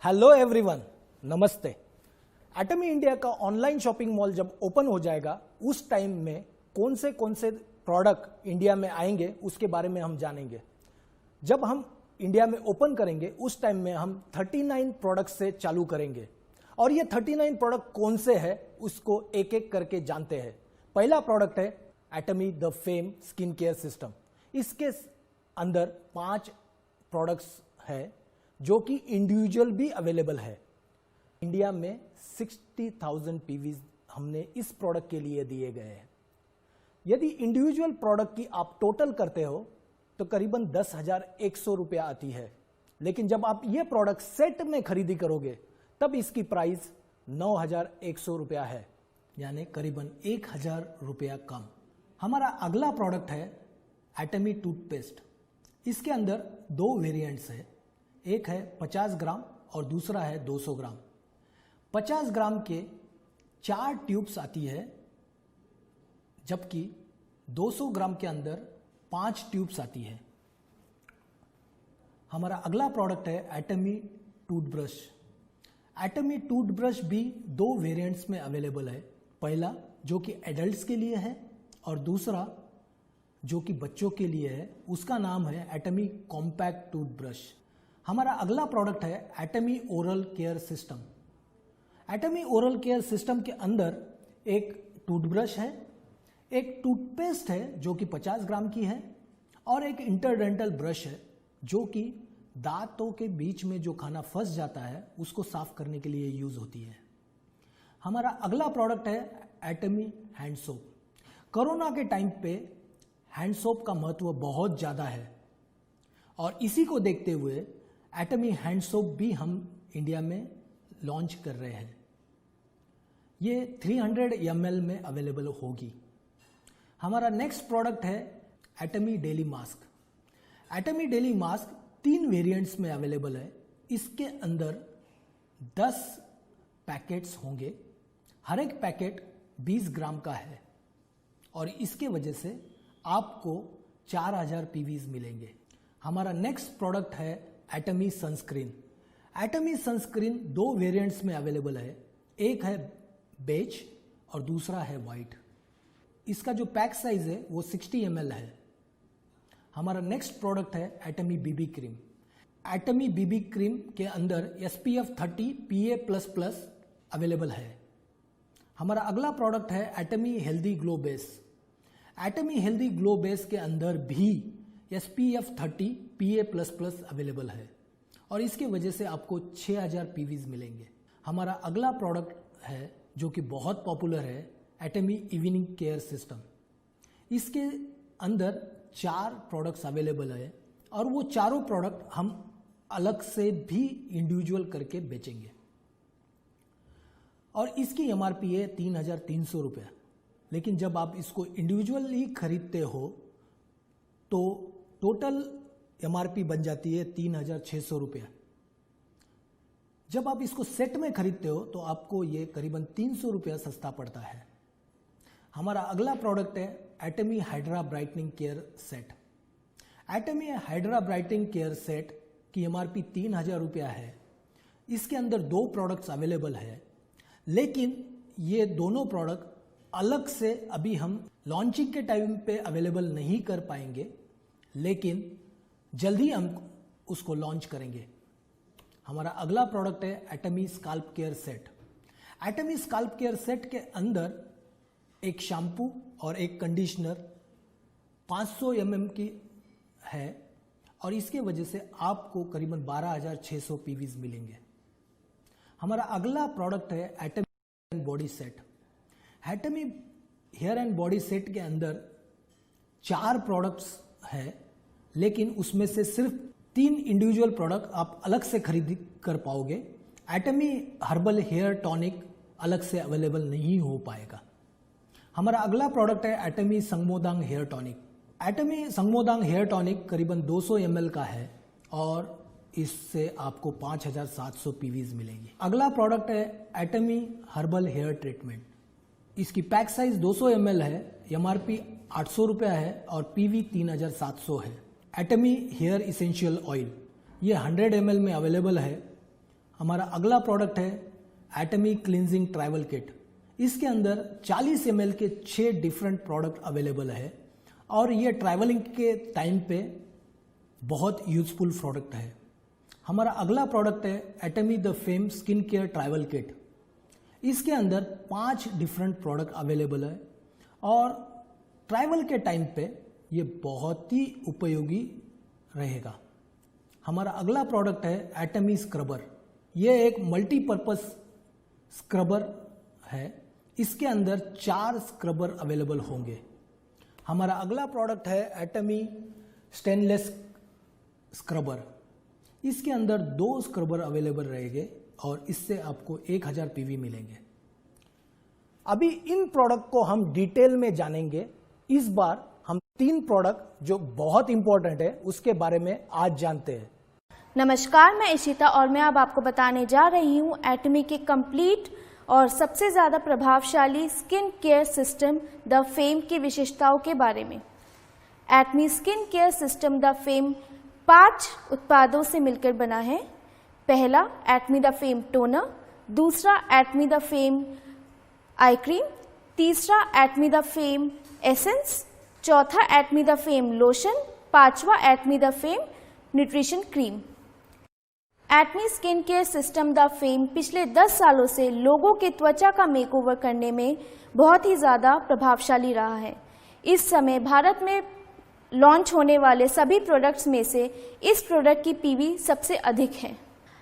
Hello everyone, नमस्ते। एटमी India का online shopping mall जब ओपन हो जाएगा उस टाइम में कौन से प्रोडक्ट इंडिया में आएंगे उसके बारे में हम जानेंगे। जब हम इंडिया में ओपन करेंगे उस टाइम में हम 39 प्रोडक्ट से चालू करेंगे और ये 39 प्रोडक्ट कौन से हैं उसको एक एक करके जानते हैं। पहला प्रोडक्ट है Atomy the fame skin care system. इसके अंदर 5 प्रोडक्ट्स है जो कि इंडिविजुअल भी अवेलेबल है। इंडिया में 60,000 पीवीज हमने इस प्रोडक्ट के लिए दिए गए हैं। यदि इंडिविजुअल प्रोडक्ट की आप टोटल करते हो तो करीबन 10,100 रुपया आती है, लेकिन जब आप ये प्रोडक्ट सेट में खरीदी करोगे तब इसकी प्राइस 9,100 रुपया है, यानी करीबन 1,000 रुपया कम। हमारा अगला प्रोडक्ट है एटमी टूथपेस्ट। इसके अंदर 2 वेरिएंट्स है, एक है 50 ग्राम और दूसरा है 200 ग्राम। 50 ग्राम के 4 ट्यूब्स आती है, जबकि 200 ग्राम के अंदर 5 ट्यूब्स आती है। हमारा अगला प्रोडक्ट है एटमी टूथब्रश। एटमी टूथब्रश भी 2 वेरिएंट्स में अवेलेबल है। पहला जो कि एडल्ट्स के लिए है और दूसरा जो कि बच्चों के लिए है, उसका नाम है एटमी कॉम्पैक्ट टूथब्रश। हमारा अगला प्रोडक्ट है Atomy oral care system. Atomy oral care system के अंदर एक टूथब्रश है, एक टूथपेस्ट है जो कि 50 ग्राम की है और एक इंटरडेंटल ब्रश है जो कि दांतों के बीच में जो खाना फंस जाता है उसको साफ करने के लिए यूज होती है। हमारा अगला प्रोडक्ट है एटमी हैंड सोप। कोरोना के टाइम पे हैंड सोप का महत्व बहुत ज़्यादा है और इसी को देखते हुए एटमी हैंड सोप भी हम इंडिया में लॉन्च कर रहे हैं। ये 300 ml में अवेलेबल होगी। हमारा नेक्स्ट प्रोडक्ट है Atomy daily mask. Atomy daily mask 3 variants में अवेलेबल है। इसके अंदर 10 पैकेट्स होंगे, हर एक पैकेट 20 ग्राम का है और इसके वजह से आपको 4,000 पीवीज मिलेंगे। हमारा नेक्स्ट प्रोडक्ट है एटमी सनस्क्रीन। एटमी सनस्क्रीन 2 वेरिएंट्स में अवेलेबल है, एक है बेज और दूसरा है वाइट। इसका जो पैक साइज है वो 60 ml है। हमारा नेक्स्ट प्रोडक्ट है एटमी बीबी क्रीम। एटमी बीबी क्रीम के अंदर SPF 30 PA++ अवेलेबल है। हमारा अगला प्रोडक्ट है Atomy healthy glow base. Atomy healthy glow base के अंदर भी SPF 30 PA++ अवेलेबल है और इसके वजह से आपको 6,000 पीवीज मिलेंगे। हमारा अगला प्रोडक्ट है जो कि बहुत पॉपुलर है एटमी इवनिंग केयर सिस्टम। इसके अंदर 4 प्रोडक्ट्स अवेलेबल है और वो चारों प्रोडक्ट हम अलग से भी इंडिविजुअल करके बेचेंगे और इसकी MRP है 3,300 रुपया। लेकिन जब आप इसको इंडिविजुअली खरीदते हो तो टोटल MRP बन जाती है 3,600 रुपया। जब आप इसको सेट में खरीदते हो तो आपको ये करीबन 300 रुपया सस्ता पड़ता है। हमारा अगला प्रोडक्ट है Atomy hydra brightening care set. Atomy hydra brightening care set की MRP 3,000 रुपया है। इसके अंदर 2 प्रोडक्ट्स अवेलेबल है, लेकिन ये दोनों प्रोडक्ट अलग से अभी हम लॉन्चिंग के टाइम पे अवेलेबल नहीं कर पाएंगे, लेकिन जल्दी हम उसको लॉन्च करेंगे। हमारा अगला प्रोडक्ट है Atomy scalp care set. Atomy scalp care set के अंदर एक शैम्पू और एक कंडीशनर 500 ml की है और इसके वजह से आपको करीबन 12,600 पीवीज मिलेंगे। हमारा अगला प्रोडक्ट है Atomy body set. Atomy hair and body set के अंदर 4 प्रोडक्ट्स है, लेकिन उसमें से सिर्फ 3 इंडिविजुअल प्रोडक्ट आप अलग से खरीद कर पाओगे। एटमी हर्बल हेयर टॉनिक अलग से अवेलेबल नहीं हो पाएगा। हमारा अगला प्रोडक्ट है एटमी संगमोदांग हेयर टॉनिक। एटमी संगमोदांग हेयर टॉनिक करीबन 200 ml का है और इससे आपको 5,700 पीवीज मिलेंगे। अगला प्रोडक्ट है एटमी हर्बल हेयर ट्रीटमेंट। इसकी पैक साइज 200 ml है, MRP 800 रुपया है और PV 3,700 है। एटमी हेयर इसेंशियल ऑयल ये 100 ml में अवेलेबल है। हमारा अगला प्रोडक्ट है एटमी क्लींजिंग ट्रैवल किट। इसके अंदर 40 ml के 6 डिफरेंट प्रोडक्ट अवेलेबल है और ये ट्रैवलिंग के टाइम पे बहुत यूजफुल प्रोडक्ट है। हमारा अगला प्रोडक्ट है Atomy the fame skin care travel kit. इसके अंदर 5 डिफरेंट प्रोडक्ट अवेलेबल है और ट्रैवल के टाइम पे ये बहुत ही उपयोगी रहेगा। हमारा अगला प्रोडक्ट है एटमी स्क्रबर। ये एक मल्टीपर्पस स्क्रबर है। इसके अंदर 4 स्क्रबर अवेलेबल होंगे। हमारा अगला प्रोडक्ट है एटमी स्टेनलेस स्क्रबर। इसके अंदर 2 स्क्रबर अवेलेबल रहेंगे और इससे आपको 1000 PV मिलेंगे। अभी इन प्रोडक्ट को हम डिटेल में जानेंगे। इस बार हम 3 प्रोडक्ट जो बहुत इंपॉर्टेंट है उसके बारे में आज जानते हैं। नमस्कार, मैं इशिता और मैं अब आपको बताने जा रही हूँ एटमी के कंप्लीट और सबसे ज़्यादा प्रभावशाली skin care system the fame की विशेषताओं के बारे में। Atomy skin care system the fame 5 उत्पादों से मिलकर बना है। पहला एटमी द फेम टोनर, दूसरा एटमी द फेम आई क्रीम, तीसरा एटमी द फेम एसेंस, चौथा एटमी द फेम लोशन, पांचवा Atomy the fame nutrition cream. Atomy skin care system the fame पिछले 10 सालों से लोगों के त्वचा का मेकओवर करने में बहुत ही ज़्यादा प्रभावशाली रहा है। इस समय भारत में लॉन्च होने वाले सभी प्रोडक्ट्स में से इस प्रोडक्ट की पीवी सबसे अधिक है।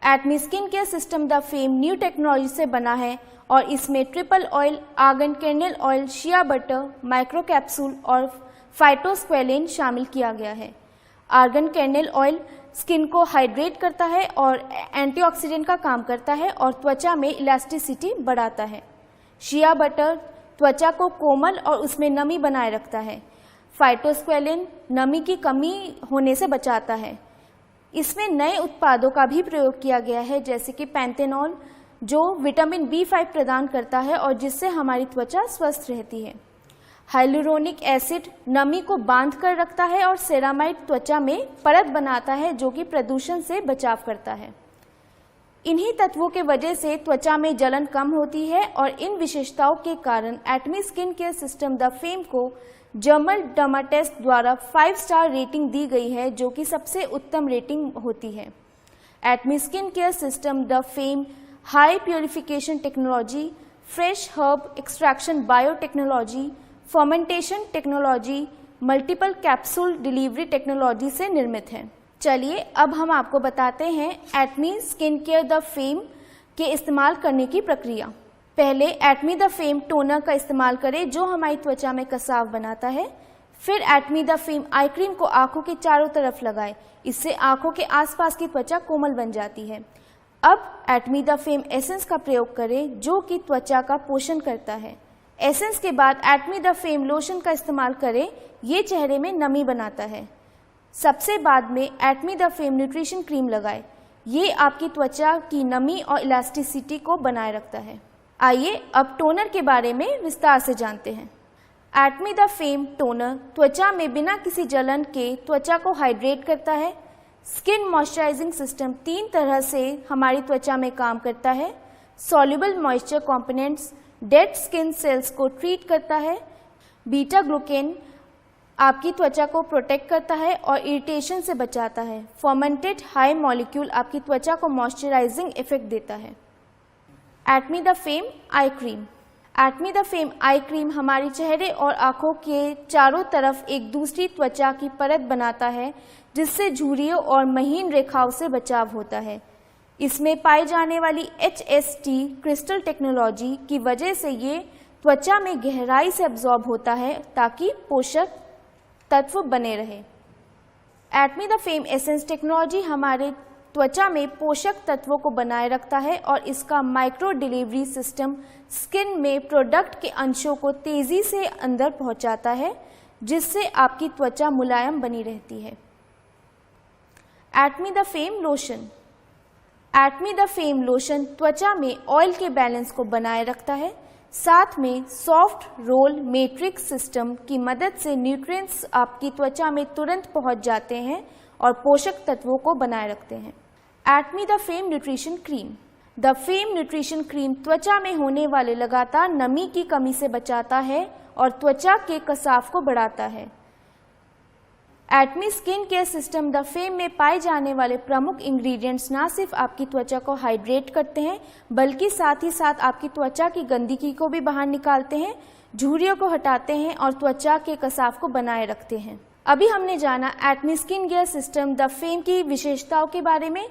Atomy skin care system the fame new technology से बना है और इसमें triple oil, argan kernel oil, shea butter, micro capsule और फाइटोस्क्वेलिन शामिल किया गया है। आर्गन कर्नेल ऑयल स्किन को हाइड्रेट करता है और एंटीऑक्सीडेंट का काम करता है और त्वचा में इलास्टिसिटी बढ़ाता है। शिया बटर त्वचा को कोमल और उसमें नमी बनाए रखता है। फाइटोस्क्वेलिन नमी की कमी होने से बचाता है। इसमें नए उत्पादों का भी प्रयोग किया गया है जैसे कि पैंथेनॉल जो विटामिन B5 प्रदान करता है और जिससे हमारी त्वचा स्वस्थ रहती है। हाइलुरोनिक एसिड नमी को बांध कर रखता है और सेरामाइड त्वचा में परत बनाता है जो कि प्रदूषण से बचाव करता है। इन्हीं तत्वों के वजह से त्वचा में जलन कम होती है और इन विशेषताओं के कारण Atomy skin care system the fame को जर्मन डर्माटेस्ट द्वारा 5 स्टार रेटिंग दी गई है जो कि सबसे उत्तम रेटिंग होती है। Atomy skin care system the fame high purification technology, fresh herb extraction biotechnology, fermentation technology, multiple capsule delivery technology से निर्मित है। चलिए अब हम आपको बताते हैं Atomy skin care the fame के इस्तेमाल करने की प्रक्रिया। पहले एटमी द फेम टोनर का इस्तेमाल करें जो हमारी त्वचा में कसाव बनाता है। फिर एटमी द फेम आई क्रीम को आंखों के चारों तरफ लगाएं। इससे आंखों के आसपास की त्वचा कोमल बन जाती है। अब एटमी द फेम एसेंस का प्रयोग करें जो कि त्वचा का पोषण करता है। एसेंस के बाद एटमी द फेम लोशन का इस्तेमाल करें, ये चेहरे में नमी बनाता है। सबसे बाद में एटमी द फेम न्यूट्रिशन क्रीम लगाएं, ये आपकी त्वचा की नमी और इलास्टिसिटी को बनाए रखता है। आइए अब टोनर के बारे में विस्तार से जानते हैं। एटमी द फेम टोनर त्वचा में बिना किसी जलन के त्वचा को हाइड्रेट करता है। स्किन मॉइस्चराइजिंग सिस्टम 3 तरह से हमारी त्वचा में काम करता है। Soluble moisture components dead skin cells को ट्रीट करता है। बीटा ग्लूकेन आपकी त्वचा को प्रोटेक्ट करता है और इरिटेशन से बचाता है। फर्मेंटेड हाई मॉलिक्यूल आपकी त्वचा को मॉइस्चराइजिंग इफेक्ट देता है। Atomy the fame eye cream. Atomy the fame eye cream हमारी चेहरे और आंखों के चारों तरफ एक दूसरी त्वचा की परत बनाता है जिससे झुर्रियों और महीन रेखाओं से बचाव होता है। इसमें पाई जाने वाली HST क्रिस्टल टेक्नोलॉजी की वजह से ये त्वचा में गहराई से अब्जॉर्ब होता है ताकि पोषक तत्व बने रहे। एटमी द फेम एसेंस टेक्नोलॉजी हमारे त्वचा में पोषक तत्वों को बनाए रखता है और इसका माइक्रो डिलीवरी सिस्टम स्किन में प्रोडक्ट के अंशों को तेजी से अंदर पहुंचाता है जिससे आपकी त्वचा मुलायम बनी रहती है। Atomy the fame lotion. Atomy the fame lotion त्वचा में ऑयल के बैलेंस को बनाए रखता है। साथ में सॉफ्ट रोल मैट्रिक्स सिस्टम की मदद से न्यूट्रिएंट्स आपकी त्वचा में तुरंत पहुंच जाते हैं और पोषक तत्वों को बनाए रखते हैं। Atomy the fame nutrition cream. The fame nutrition cream त्वचा में होने वाले लगातार नमी की कमी से बचाता है और त्वचा के कसाव को बढ़ाता है। Atomy skin care system the fame में पाए जाने वाले प्रमुख इंग्रेडिएंट्स ना सिर्फ आपकी त्वचा को हाइड्रेट करते हैं बल्कि साथ ही साथ आपकी त्वचा की गंदगी को भी बाहर निकालते हैं, झुर्रियों को हटाते हैं और त्वचा के कसाव को बनाए रखते हैं। अभी हमने जाना Atomy skin care system the fame की विशेषताओं के बारे में।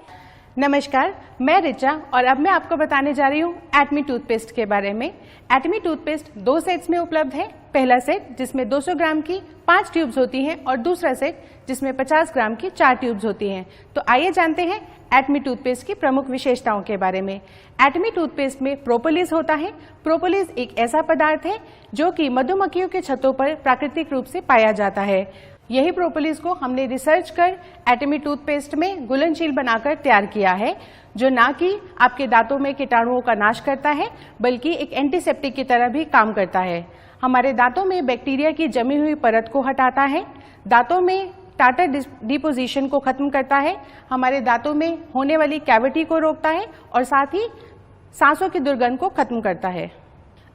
नमस्कार, मैं रिचा और अब मैं आपको बताने जा रही हूँ एटमी टूथपेस्ट के बारे में। एटमी टूथपेस्ट 2 सेट्स में उपलब्ध है। पहला सेट जिसमें 200 ग्राम की 5 ट्यूब्स होती हैं और दूसरा सेट जिसमें 50 ग्राम की 4 ट्यूब्स होती हैं। तो आइए जानते हैं एटमी टूथपेस्ट की प्रमुख विशेषताओं के बारे में। एटमी टूथपेस्ट में प्रोपोलिस होता है। प्रोपोलिस एक ऐसा पदार्थ है जो कि मधुमक्खियों के छत्तों पर प्राकृतिक रूप से पाया जाता है। यही प्रोपोलिस को हमने रिसर्च कर एटमी टूथपेस्ट में घुलनशील बनाकर तैयार किया है, जो ना कि आपके दांतों में कीटाणुओं का नाश करता है बल्कि एक एंटीसेप्टिक की तरह भी काम करता है। हमारे दांतों में बैक्टीरिया की जमी हुई परत को हटाता है, दांतों में टार्टर डिपोजिशन को खत्म करता है, हमारे दांतों में होने वाली कैविटी को रोकता है और साथ ही सांसों की दुर्गंध को खत्म करता है।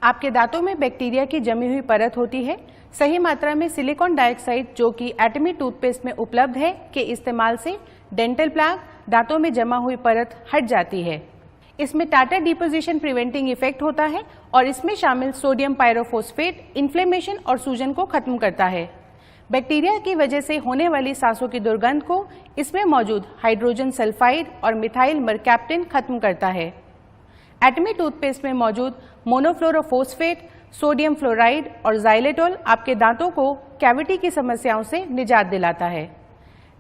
आपके दांतों में बैक्टीरिया की जमी हुई परत होती है। सही मात्रा में सिलिकॉन डाइऑक्साइड जो कि एटमी टूथपेस्ट में उपलब्ध है के इस्तेमाल से डेंटल प्लाक, दांतों में जमा हुई परत हट जाती है। इसमें टार्टर डिपोजिशन प्रिवेंटिंग इफेक्ट होता है और इसमें शामिल सोडियम पायरोफॉस्फेट इन्फ्लेमेशन और सूजन को खत्म करता है। बैक्टीरिया की वजह से होने वाली सांसों की दुर्गंध को इसमें मौजूद हाइड्रोजन सल्फाइड और मिथाइल मरकैप्टिन खत्म करता है। एटमी टूथपेस्ट में मौजूद मोनोफ्लोरोफॉस्फेट, सोडियम फ्लोराइड और जाइलेटोल आपके दांतों को कैविटी की समस्याओं से निजात दिलाता है।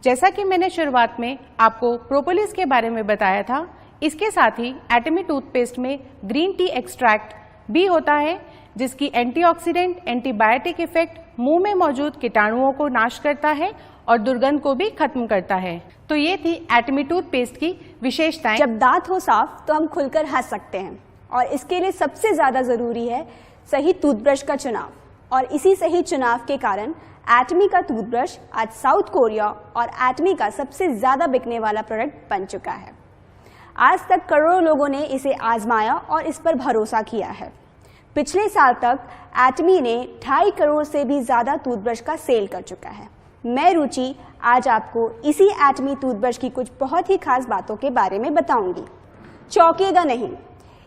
जैसा कि मैंने शुरुआत में आपको प्रोपोलिस के बारे में बताया था, इसके साथ ही एटमी टूथपेस्ट में ग्रीन टी एक्सट्रैक्ट भी होता है जिसकी एंटीऑक्सीडेंट एंटीबायोटिक इफेक्ट मुंह में मौजूद कीटाणुओं को नाश करता है और दुर्गंध को भी खत्म करता है। तो ये थी एटमी टूथपेस्ट की विशेषताएं। जब दांत हो साफ तो हम खुलकर हंस सकते हैं और इसके लिए सबसे ज्यादा जरूरी है सही टूथब्रश का चुनाव। और इसी सही चुनाव के कारण एटमी का टूथब्रश आज साउथ कोरिया और एटमी का सबसे ज्यादा बिकने वाला प्रोडक्ट बन चुका है। आज तक करोड़ों लोगों ने इसे आजमाया और इस पर भरोसा किया है। पिछले साल तक एटमी ने 2.5 करोड़ से भी ज्यादा टूथब्रश का सेल कर चुका है। मैं रुचि आज आपको इसी एटमी टूथब्रश की कुछ बहुत ही खास बातों के बारे में बताऊंगी। चौंकिएगा नहीं,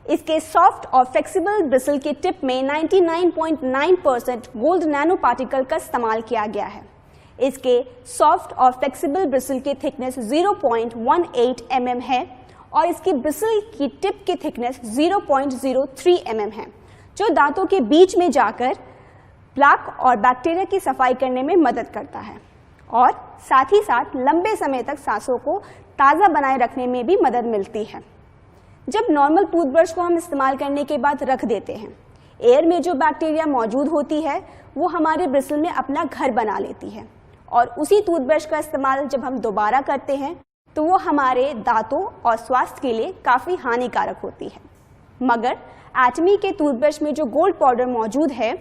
इसके सॉफ्ट और फ्लेक्सिबल ब्रिसल के टिप में 99.9% गोल्ड नैनो पार्टिकल का इस्तेमाल किया गया है। इसके सॉफ्ट और फ्लेक्सिबल ब्रिसल की थिकनेस 0.18 mm है और इसकी ब्रिसल की टिप की थिकनेस 0.03 mm है, जो दांतों के बीच में जाकर प्लाक और बैक्टीरिया की सफाई करने में मदद करता है और साथ ही साथ लंबे समय तक सांसों को ताज़ा बनाए रखने में भी मदद मिलती है। जब नॉर्मल टूथब्रश को हम इस्तेमाल करने के बाद रख देते हैं, एयर में जो बैक्टीरिया मौजूद होती है वो हमारे ब्रिसल में अपना घर बना लेती है और उसी टूथब्रश का इस्तेमाल जब हम दोबारा करते हैं तो वो हमारे दांतों और स्वास्थ्य के लिए काफ़ी हानिकारक होती है। मगर एटमी के टूथब्रश में जो गोल्ड पाउडर मौजूद है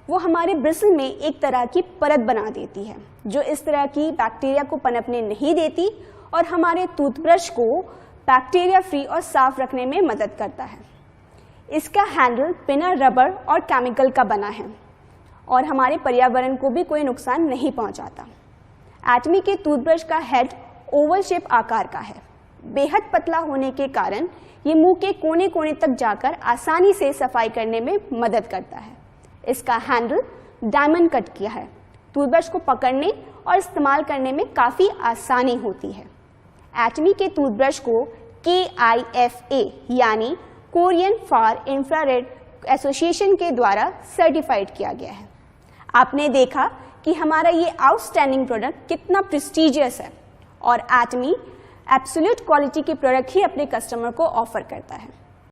वो हमारे ब्रिसल में एक तरह की परत बना देती है, जो इस तरह की बैक्टीरिया को पनपने नहीं देती और हमारे टूथब्रश को बैक्टीरिया फ्री और साफ रखने में मदद करता है। इसका हैंडल बिना रबर और केमिकल का बना है और हमारे पर्यावरण को भी कोई नुकसान नहीं पहुंचाता। एटमी के टूथब्रश का हेड ओवल शेप आकार का है। बेहद पतला होने के कारण ये मुंह के कोने कोने तक जाकर आसानी से सफाई करने में मदद करता है। इसका हैंडल डायमंड कट किया है। टूथब्रश को पकड़ने और इस्तेमाल करने में काफ़ी आसानी होती है। एटमी के टूथब्रश को KIFA यानी कोरियन फार इंफ्रारेड एसोसिएशन के द्वारा सर्टिफाइड किया गया है। आपने देखा कि हमारा ये आउटस्टैंडिंग प्रोडक्ट कितना प्रेस्टीजियस है और एटमी एब्सोल्यूट क्वालिटी के प्रोडक्ट ही अपने कस्टमर को ऑफर करता है।